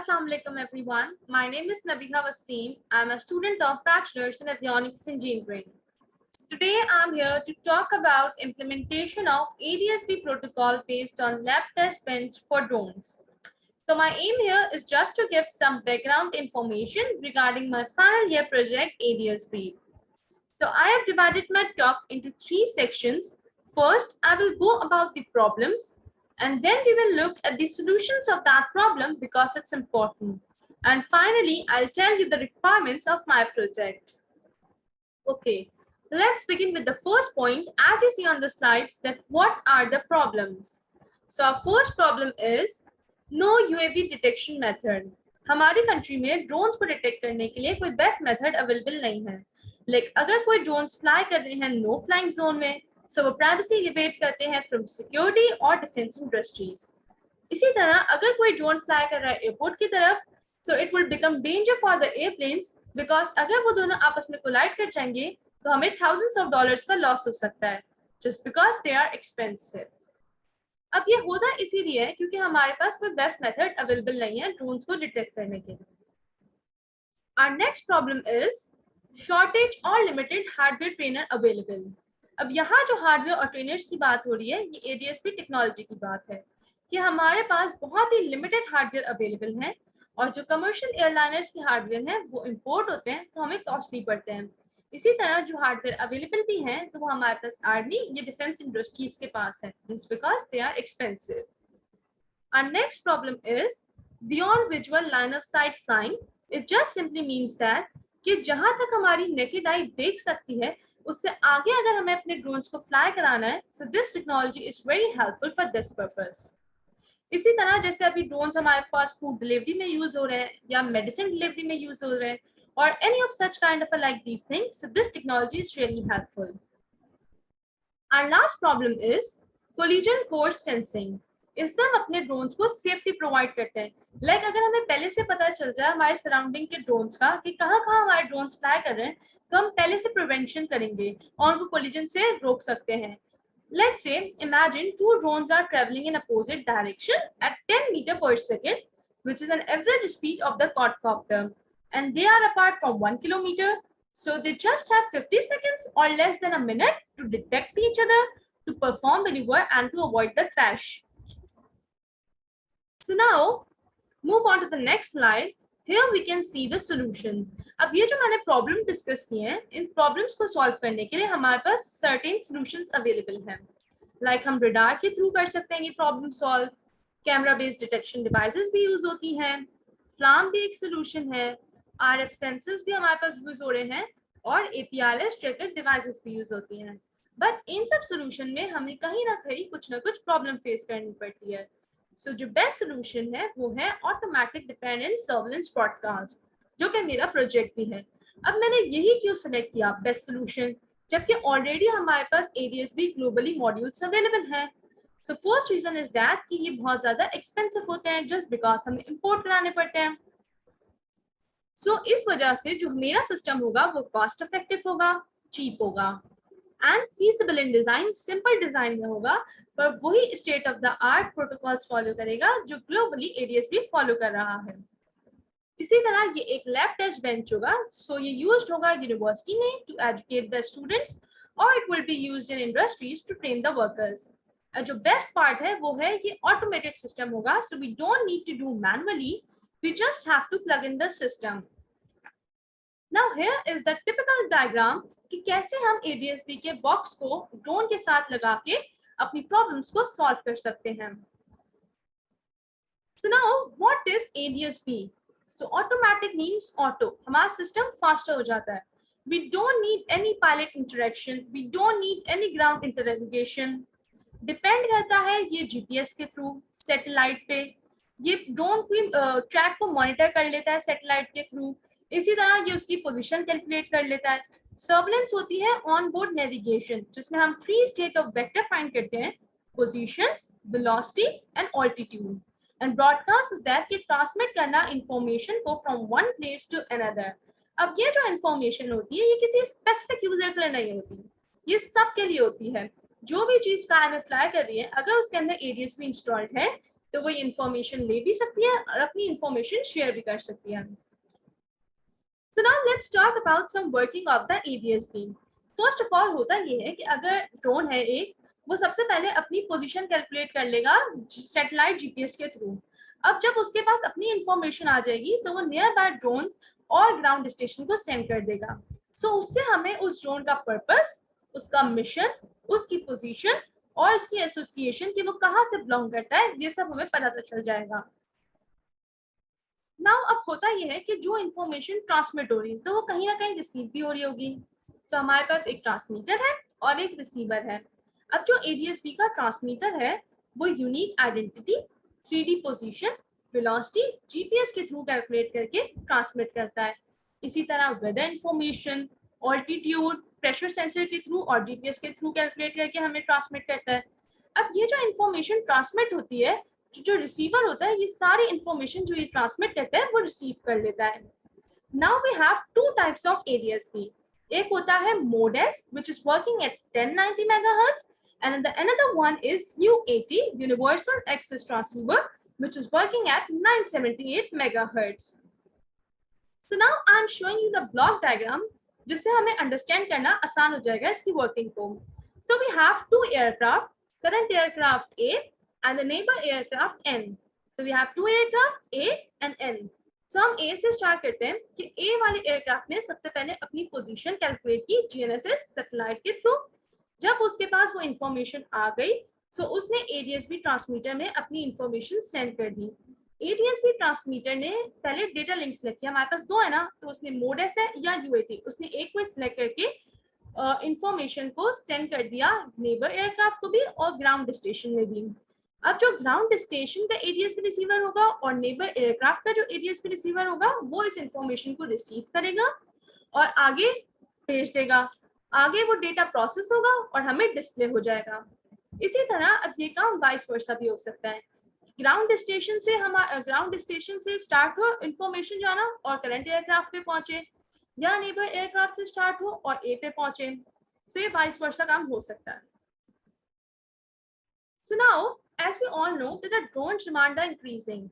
Assalamu alaikum everyone. My name is Nabiha Wasim. I'm a student of Bachelor's in Avionics Engineering. Today I'm here to talk about implementation of ADS-B protocol based on lab test bench for drones. So my aim here is just to give some background information regarding my final year project ADS-B. So I have divided my talk into 3 sections. First, I will go about the problems, and then we will look at the solutions of that problem because it's important. And finally, I'll tell you the requirements of my project. Okay, let's begin with the first point. As you see on the slides, that what are the problems? So our first problem is no UAV detection method. हमारी country में drones को detect करने के लिए कोई best method available नहीं है. अगर कोई ड्रोन्स फ्लाई कर रहे हैं नो फ्लाइंग जोन में, सो वो प्राइवेसी एलिवेट करते हैं फ्रॉम सिक्योरिटी और डिफेंस इंडस्ट्रीज. इसी तरह अगर कोई ड्रोन फ्लाई कर रहा है एयरपोर्ट की तरफ, so it will become danger for the airplanes because अगर वो दोनों आपस में कोलाइड कर जाएंगे तो हमें थाउजेंड्स ऑफ डॉलर्स का लॉस हो सकता है just because they are expensive. अब ये होता इसीलिए है क्योंकि हमारे पास कोई बेस्ट मेथड अवेलेबल नहीं है ड्रोन्स को डिटेक्ट करने के लिए. Our next problem is shortage और limited hardware trainer available. अब यहाँ जो हार्डवेयर और ट्रेनर्स की बात हो रही है ये ADS-B टेक्नोलॉजी की बात है कि हमारे पास बहुत ही लिमिटेड हार्डवेयर अवेलेबल हैं और जो कमर्शियल एयरलाइनर्स की हार्डवेयर हैं वो इंपोर्ट होते हैं तो हमें कॉस्टली पड़ते हैं. इसी तरह जो हार्डवेयर अवेलेबल भी हैं तो वो हमारे पास आर्मी या डिफेंस इंडस्ट्रीज के पास है just because they are expensive. Our next problem is beyond visual line of sight flying. It just simply means that कि जहां तक हमारी नेकेड आई देख सकती है उससे आगे अगर हमें अपने ड्रोन्स को फ्लाई कराना है, so this technology is very helpful for this purpose. इसी तरह जैसे अभी ड्रोन्स हमारे पास फूड डिलीवरी में यूज हो रहे हैं या मेडिसिन डिलीवरी में यूज हो रहे हैं और any of such kind of a like these things, so this technology is really helpful. Our last problem is collision course sensing. इसमें हम अपने ड्रोन्स को सेफ्टी प्रोवाइड करते हैं. अगर हमें पहले से पता चल जाए हमारे सराउंडिंग के ड्रोन्स का कि कहाँ कहाँ हमारे ड्रोन्स फ्लाई कर रहे हैं तो हम पहले से प्रिवेंशन करेंगे और उनको कोलिजन से रोक सकते हैं. Let's say imagine two drones are traveling in opposite direction at 10 meters per second, which is an average speed of the quadcopter, and they are apart from 1 kilometer. So they just have 50 seconds or less than a minute to detect each other, to perform maneuver and to avoid the crash. So now move on to the next slide. Here we can see the solution. अब ये जो मैंने problem discuss किए हैं इन problems को solve करने के लिए हमारे पास सर्टेन सॉल्यूशंस अवेलेबल हैं. हम रडार के थ्रू कर सकते हैं ये problem solve. Camera based detection devices भी यूज होती हैं. फ्लाम भी एक सोल्यूशन है. RF सेंसर्स भी हमारे पास यूज हो रहे हैं और APRS ट्रैकर डिवाइसेस भी यूज होती हैं. बट इन सब सोल्यूशन में हमें कहीं ना कहीं कुछ ना कुछ प्रॉब्लम फेस करनी पड़ती है. सो जो बेस्ट सोल्यूशन है वो है ऑटोमेटिक डिपेंडेंट सर्विलेंस ब्रॉडकास्ट, जो कि मेरा प्रोजेक्ट भी है. अब मैंने यही क्यों सेलेक्ट किया बेस्ट सोल्यूशन जबकि ऑलरेडी हमारे पास ADS-B ग्लोबली मॉड्यूल्स अवेलेबल हैं. So first reason is that कि ये बहुत ज्यादा एक्सपेंसिव होते हैं जस्ट बिकॉज हमें इंपोर्ट कराने पड़ते हैं. सो इस वजह से जो मेरा सिस्टम होगा वो कॉस्ट इफेक्टिव होगा, चीप होगा and feasible in design, simple design में होगा पर वही state of the art protocols follow करेगा जो ग्लोबली ADS-B फॉलो कर रहा है. इसी तरह ये एक लैब टेस्ट बेंच होगा. सो ये यूज्ड होगा यूनिवर्सिटी में टू एजुकेट द स्टूडेंट्स और it will be used in industries to train the workers. जो बेस्ट पार्ट है वो है ये ऑटोमेटेड सिस्टम होगा. So we don't need to do manually, we just have to plug in the system. Now here is the typical diagram कि कैसे हम ADS-B के बॉक्स को ड्रोन के साथ लगा के अपनी प्रॉब्लम्स को सॉल्व कर सकते हैं. So now what is ADS-B? So automatic means auto. हमारा सिस्टम फास्टर हो जाता है. We don't need any pilot interaction. We don't need any ground interrogation. Depend करता है ये GPS के थ्रू सैटेलाइट पे. ये ड्रोन की ट्रैक को मॉनिटर कर लेता है सैटेलाइट के थ्रू. इसी तरह ये उसकी पोजीशन कैलकुलेट कर लेता है. सर्विलेंस होती है ऑन बोर्ड नेविगेशन जिसमें हम 3 स्टेट ऑफ वेक्टर फाइंड करते हैं, position, velocity and altitude. And broadcast is that कि ट्रांसमिट करना इंफॉर्मेशन को from one place to another. अब ये जो इंफॉर्मेशन होती है ये किसी स्पेसिफिक यूजर के लिए नहीं होती, ये सब के लिए होती है. जो भी चीज स्काई में फ्लाई कर रही है अगर उसके अंदर ADS-B इंस्टॉल्ड है तो वो इंफॉर्मेशन ले भी सकती है और अपनी इंफॉर्मेशन शेयर भी कर सकती है। So now let's talk about some working of the ADS-B. First of all होता ये है कि अगर ड्रोन है एक, वो सबसे पहले अपनी पोजीशन कैलकुलेट कर लेगा सैटेलाइट जीपीएस के थ्रू। अब जब उसके पास अपनी इंफॉर्मेशन आ जाएगी, तो वो नियर बाय ड्रोन और ग्राउंड स्टेशन को सेंड कर देगा। सो उससे हमें उस ड्रोन का पर्पस, उसका मिशन, उसकी पोजीशन और उसकी एसोसिएशन कि वो कहाँ से बिलोंग करता है, ये सब हमें पता चल जाएगा। नाउ अब होता यह है कि जो इन्फॉर्मेशन ट्रांसमिट हो रही है, तो वो कहीं ना कहीं रिसीव भी हो रही होगी। तो हमारे पास एक ट्रांसमीटर है और एक रिसीवर है। अब जो एडीएसबी का ट्रांसमीटर है, वो unique identity, 3D position, velocity GPS के थ्रू कैलकुलेट करके ट्रांसमिट करता है। इसी तरह weather information, altitude, pressure sensor के थ्रू और जीपीएस के थ्रू कैलकुलेट करके हमें ट्रांसमिट करता है। अब ये जो इंफॉर्मेशन ट्रांसमिट होती है, जो रिसीवर होता है, ये सारी इंफॉर्मेशन जो ये ट्रांसमिट करता है वो रिसीव कर लेता है। Now we have two types of ADSB. एक होता है mode S which is working at 1090 megahertz and the another one is UAT, universal access transceiver, which is working at 978 megahertz. So now I am showing you the block diagram जिससे हमें understand करना आसान हो जाएगा इसकी वर्किंग को। So we have two aircraft, current aircraft A and the neighbor aircraft N. So we have two aircraft A and N. So हम A से स्टार्ट करते हैं कि A वाले एयरक्राफ्ट ने सबसे पहले अपनी पोजीशन कैलकुलेट की GNSS सैटेलाइट के थ्रू। जब उसके पास वो इंफॉर्मेशन आ गई, सो उसने एडीएसबी ट्रांसमीटर में अपनी इंफॉर्मेशन सेंड कर दी। एडीएसबी ट्रांसमीटर ने पहले डेटा लिंक सिलेक्ट किया, हमारे पास दो है ना, तो उसने मोडेस है या यूएटी, उसने एक को सिलेक्ट करके इंफॉर्मेशन को सेंड कर दिया नेबर एयरक्राफ्ट को भी और ग्राउंड स्टेशन में भी। अब जो ग्राउंड स्टेशन का एडीएसपी रिसीवर होगा और नेबर एयरक्राफ्ट का जो एडीएसपी रिसीवर होगा, वो इस इंफॉर्मेशन को रिसीव करेगा और आगे भेज देगा। आगे वो डेटा प्रोसेस होगा और हमें डिस्प्ले हो जाएगा। इसी तरह अब ये काम वाइस वर्सा भी हो सकता है। ग्राउंड स्टेशन से स्टार्ट हो इंफॉर्मेशन जाना और करंट एयरक्राफ्ट पे पहुंचे, या नेबर एयरक्राफ्ट से स्टार्ट हो और ए पे पहुंचे। सो ये वाइस वर्सा काम हो सकता है। So now, as we all know that the drones demand are increasing.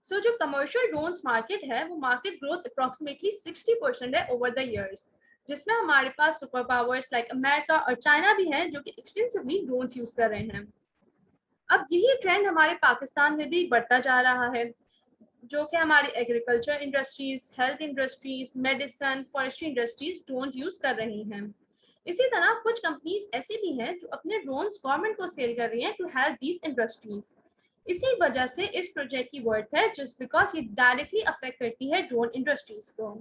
So जो commercial drones market है, वो market growth approximately 60% है over the years, जिसमें हमारे पास सुपर पावर्स लाइक अमेरिका और चाइना भी हैं जो कि एक्सटेंसिवली ड्रोन्स यूज कर रहे हैं। अब यही ट्रेंड हमारे पाकिस्तान में भी बढ़ता जा रहा है, जो कि हमारी agriculture industries, health industries, medicine, forestry industries drones use कर रही हैं। इसी तरह कुछ कंपनीज ऐसी भी हैं जो अपने ड्रोन्स गवर्नमेंट को सेल कर रही हैं टू हेल्प दीज इंडस्ट्रीज। इसी वजह से इस प्रोजेक्ट की वर्थ है, जस्ट बिकॉज ये डायरेक्टली अफेक्ट करती है ड्रोन इंडस्ट्रीज को।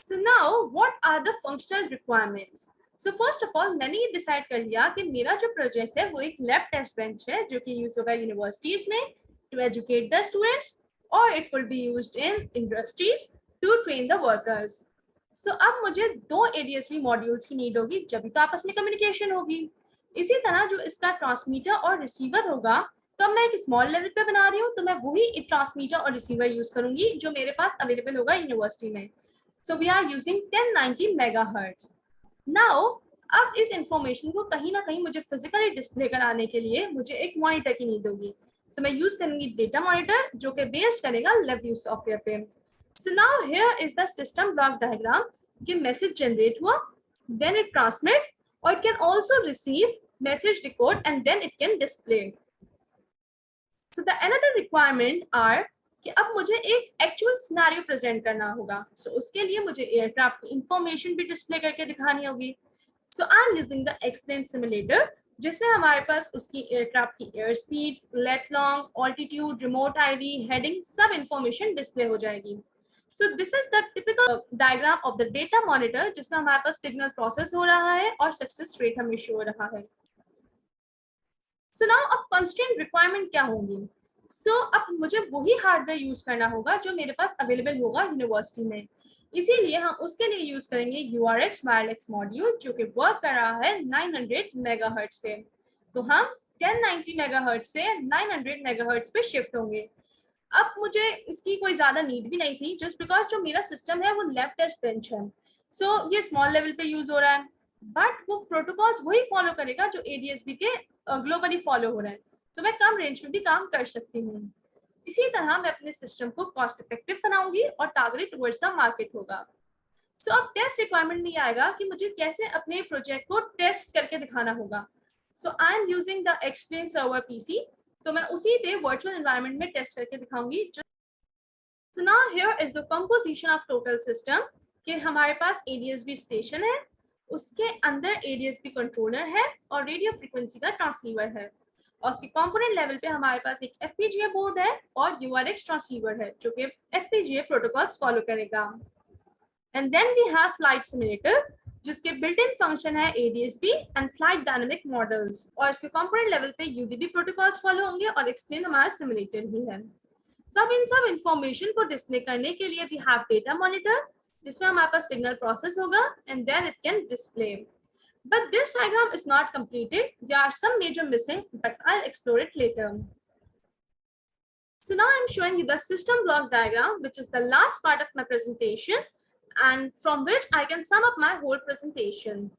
So now what are the functional requirements? So first of all मैंने ये डिसाइड कर लिया कि मेरा जो प्रोजेक्ट है वो एक लैब टेस्ट बेंच है जो कि यूज होगा यूनिवर्सिटीज में टू एजुकेट द स्टूडेंट्स, और it will be used in industries to train the workers. So अब मुझे दो एडीएसबी मॉड्यूल्स की नीड होगी, जब भी तो आपस में कम्युनिकेशन होगी। इसी तरह जो इसका ट्रांसमीटर और रिसीवर होगा, तो मैं एक स्मॉल लेवल पे बना रही हूँ, तो मैं वही ट्रांसमीटर और रिसीवर यूज करूंगी जो मेरे पास अवेलेबल होगा यूनिवर्सिटी में। So we are using 1090 megahertz. Now, अब इस इंफॉर्मेशन को कहीं ना कहीं मुझे फिजिकली डिस्प्ले कराने के लिए मुझे एक मॉनिटर की नीड होगी। So मैं यूज करूंगी डेटा मॉनिटर जो कि बेस्ड करेगा LabVIEW सॉफ्टवेयर पे। So now here is the system block diagram कि मैसेज जनरेट हुआ, then it transmit, or it can also receive, message decode, and then it can display. So the another requirement are कि अब मुझे एक actual scenario present करना होगा। सो उसके लिए मुझे एयरक्राफ्ट की इंफॉर्मेशन भी डिस्प्ले करके दिखानी होगी। So I am using the X Plane simulator, जिसमें हमारे पास उसकी एयरक्राफ्ट की air speed, lat long, altitude, remote ID, heading, सब इंफॉर्मेशन डिस्प्ले हो जाएगी। So this is the typical diagram of the data monitor, जिसमें हमारे पास सिग्नल प्रोसेस हो रहा है और सक्सेस रेट हमें शो हो रहा है। सो नाउ अब कंस्ट्रेंट रिक्वायरमेंट क्या होंगी? अब मुझे वही हार्डवेयर यूज करना होगा जो मेरे पास अवेलेबल होगा यूनिवर्सिटी में। इसीलिए हम उसके लिए यूज करेंगे URX वायरलेस मॉड्यूल जो कि वर्क कर रहा है 900 मेगाहर्ट्ज पे। तो हम 1090 मेगाहर्ट्ज से 900 मेगाहर्ट्ज पे शिफ्ट होंगे। अब मुझे इसकी कोई ज्यादा नीड भी नहीं थी, जस्ट बिकॉज जो मेरा सिस्टम है वो लैब टेस्ट बेंच है। ये स्मॉल लेवल पे यूज हो रहा है, बट वो प्रोटोकॉल्स वही फॉलो करेगा जो एडीएसबी के ग्लोबली फॉलो हो रहे हैं। तो मैं कम रेंज में भी काम कर सकती हूँ। इसी तरह मैं अपने सिस्टम को कॉस्ट इफेक्टिव बनाऊंगी और टारगेट टुवर्ड्स द मार्केट होगा। सो अब टेस्ट रिक्वायरमेंट में आएगा कि मुझे कैसे अपने प्रोजेक्ट को टेस्ट करके दिखाना होगा। So I am using the X Plane server PC, तो मैं उसी पे वर्चुअल एनवायरनमेंट में टेस्ट करके दिखाऊंगी। So now here is the composition of total system कि हमारे पास ADSB स्टेशन है, उसके अंदर ADSB कंट्रोलर है और रेडियो फ्रीक्वेंसी का ट्रांसीवर है, और उसके कंपोनेंट लेवल पे हमारे पास एक FPGA बोर्ड है और URX ट्रांसीवर है जो कि FPGA प्रोटोकॉल्स फॉलो करेगा। And then we have flight simulator जिसके बिल्ट इन फंक्शन है ADSB and flight dynamic models, और इसके कंपोनेंट लेवल पे UDP प्रोटोकॉल्स फॉलो होंगे और एक्सप्लेन हमारा सिमुलेटर ही है। सब इन सब इंफॉर्मेशन को डिस्प्ले करने के लिए वी हैव डेटा मॉनिटर जिसमें हमारे पास सिग्नल प्रोसेस होगा and then it can display. But this diagram is not completed. There are some major missing, but I'll explore it later. So now I'm showing you the system block diagram, which is the last part of my presentation and from which I can sum up my whole presentation.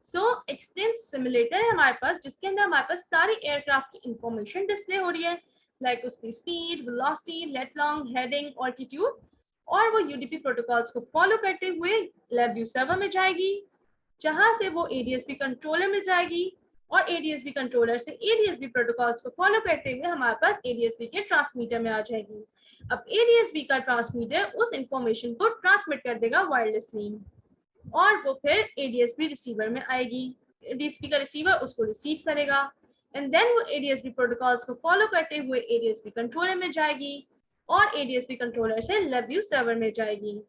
So explain simulator है हमारे पास जिसके अंदर हमारे पास सारी aircraft की information display हो रही है, लाइक उसकी speed, velocity, lat long, heading, altitude, और वो UDP प्रोटोकॉल्स को फॉलो करते हुए LabVIEW सर्वर में जाएगी जहां से वो ADSB कंट्रोलर में जाएगी और ADSB कंट्रोलर से ADSB प्रोटोकॉल्स को फॉलो करते हुए हमारे पास ADSB के ट्रांसमीटर में आ जाएगी। अब ADSB का ट्रांसमीटर उस इंफॉर्मेशन को ट्रांसमिट कर देगा वायरलेसली और वो फिर ADSB रिसीवर में आएगी। ADSB का रिसीवर उसको रिसीव करेगा एंड देन वो ADSB प्रोटोकॉल्स को फॉलो करते हुए ADSB कंट्रोलर में जाएगी और ADSB कंट्रोलर से LabVIEW सर्वर में जाएगी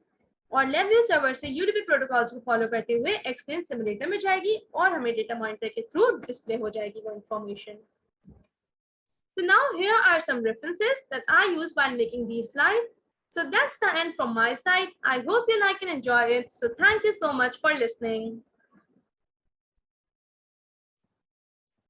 और LabVIEW सर्वर से UDP प्रोटोकॉल्स को फॉलो करते हुए एक्सप्लेन सिमुलेटर में जाएगी और हमें डेटा मॉनिटर के थ्रू डिस्प्ले हो जाएगी वो information. So now here are some references that I use while making these slides. So that's the end from my side. I hope you like and enjoy it. So thank you so much for listening.